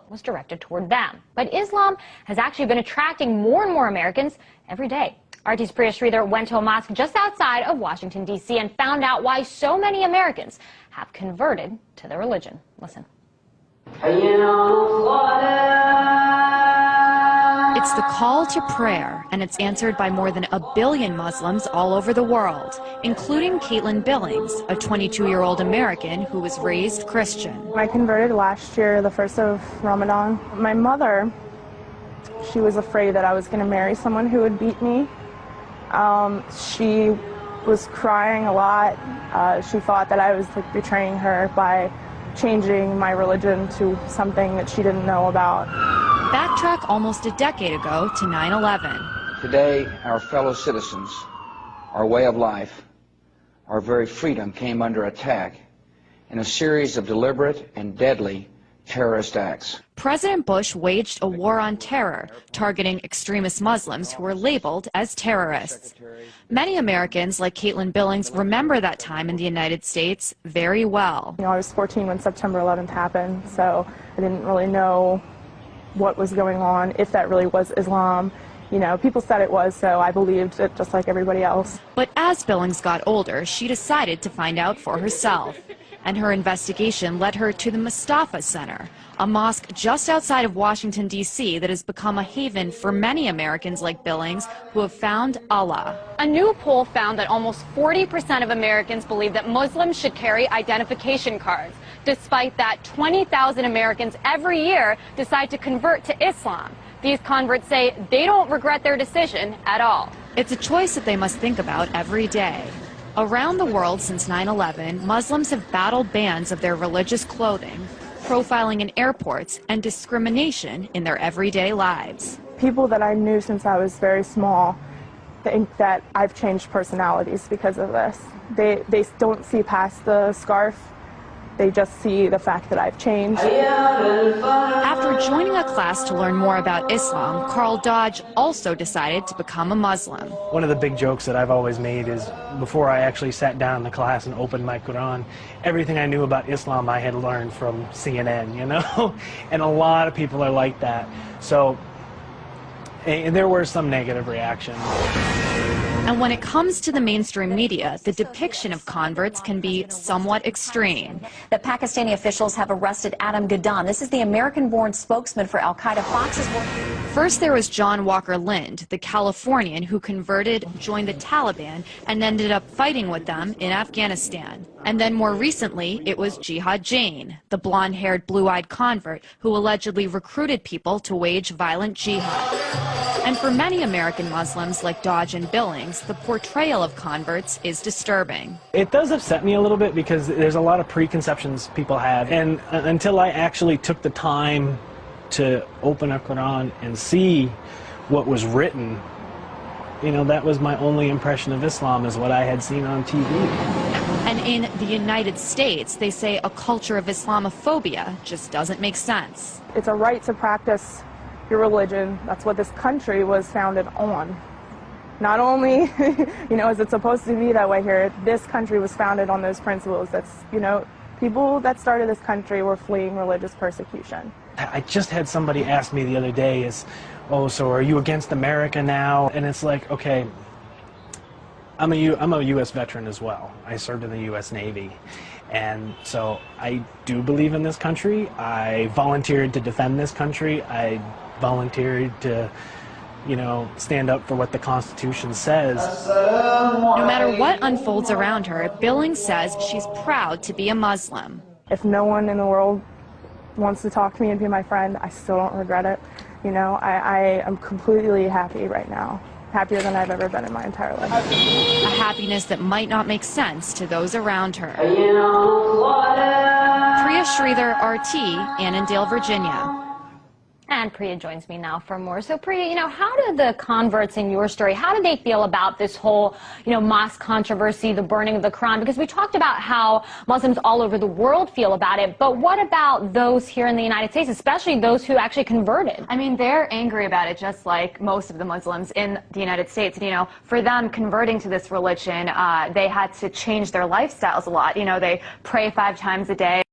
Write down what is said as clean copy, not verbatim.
was directed toward them. But Islam has actually been attracting more and more Americans every day. RT's Priya Sridhar went to a mosque just outside of Washington, D.C. and found out why so many Americans have converted to their religion. Listen. It's the call to prayer, and it's answered by more than 1 billion Muslims all over the world, including Caitlin Billings, a 22-year-old American who was raised Christian. I converted last year, the 1st of Ramadan. My mother, she was afraid that I was going to marry someone who would beat me. She was crying a lot. She thought that I was betraying her by changing my religion to something that she didn't know about. Backtrack almost a decade ago to 9/11. Today, our fellow citizens, our way of life, our very freedom came under attack in a series of deliberate and deadly terrorist acts. President Bush waged a war on terror, targeting extremist Muslims who were labeled as terrorists. Many Americans, like Caitlin Billings, remember that time in the United States very well. I was 14 when September 11th happened, so I didn't really know what was going on, if that really was Islam. You know, people said it was, so I believed it just like everybody else. But as Billings got older, she decided to find out for herself. And her investigation led her to the Mustafa Center, a mosque just outside of Washington, D.C. that has become a haven for many Americans like Billings who have found Allah. A new poll found that almost 40% of Americans believe that Muslims should carry identification cards. Despite that, 20,000 Americans every year decide to convert to Islam. These converts say they don't regret their decision at all. It's a choice that they must think about every day. Around the world since 9/11, Muslims have battled bans of their religious clothing, profiling in airports, and discrimination in their everyday lives. People that I knew since I was very small think that I've changed personalities because of this. They don't see past the scarf. They just see the fact that I've changed. After joining a class to learn more about Islam, Carl Dodge also decided to become a Muslim. One of the big jokes that I've always made is before I actually sat down in the class and opened my Quran, everything I knew about Islam I had learned from CNN, you know? And a lot of people are like that. So, and there were some negative reactions. And when it comes to the mainstream media, the depiction of converts can be somewhat extreme. That Pakistani officials have arrested Adam Gaddan. This is the American-born spokesman for Al-Qaeda. Fox's working. First there was John Walker Lind, the Californian who converted, joined the Taliban, and ended up fighting with them in Afghanistan. And then more recently, it was Jihad Jain, the blonde-haired, blue-eyed convert who allegedly recruited people to wage violent jihad. And for many American Muslims like Dodge and Billings, the portrayal of converts is disturbing. It does upset me a little bit because there's a lot of preconceptions people have, and until I actually took the time to open a Quran and see what was written, you know, that was my only impression of Islam, is what I had seen on TV. And in the United States, they say a culture of Islamophobia just doesn't make sense. It's a right to practice your religion. That's what this country was founded on. Not only, you know, is it supposed to be that way here, this country was founded on those principles. That's, you know, people that started this country were fleeing religious persecution. I just had somebody ask me the other day, oh, so are you against America now? And it's like, okay, I'm a U.S. veteran as well. I served in the U.S. Navy. And so I do believe in this country. I volunteered to defend this country. I volunteered to, you know, stand up for what the Constitution says. No matter what unfolds around her, Billings says she's proud to be a Muslim. If no one in the world wants to talk to me and be my friend, I still don't regret it. You know, I am completely happy right now. Happier than I've ever been in my entire life. A happiness that might not make sense to those around her. Priya Sridhar, RT, Annandale, Virginia. And Priya joins me now for more. So Priya, you know, how did the converts in your story, how did they feel about this whole, you know, mosque controversy, the burning of the Quran? Because we talked about how Muslims all over the world feel about it, but what about those here in the United States, especially those who actually converted? I mean, they're angry about it just like most of the Muslims in the United States. And, you know, for them converting to this religion, they had to change their lifestyles a lot. You know, they pray 5 times a day.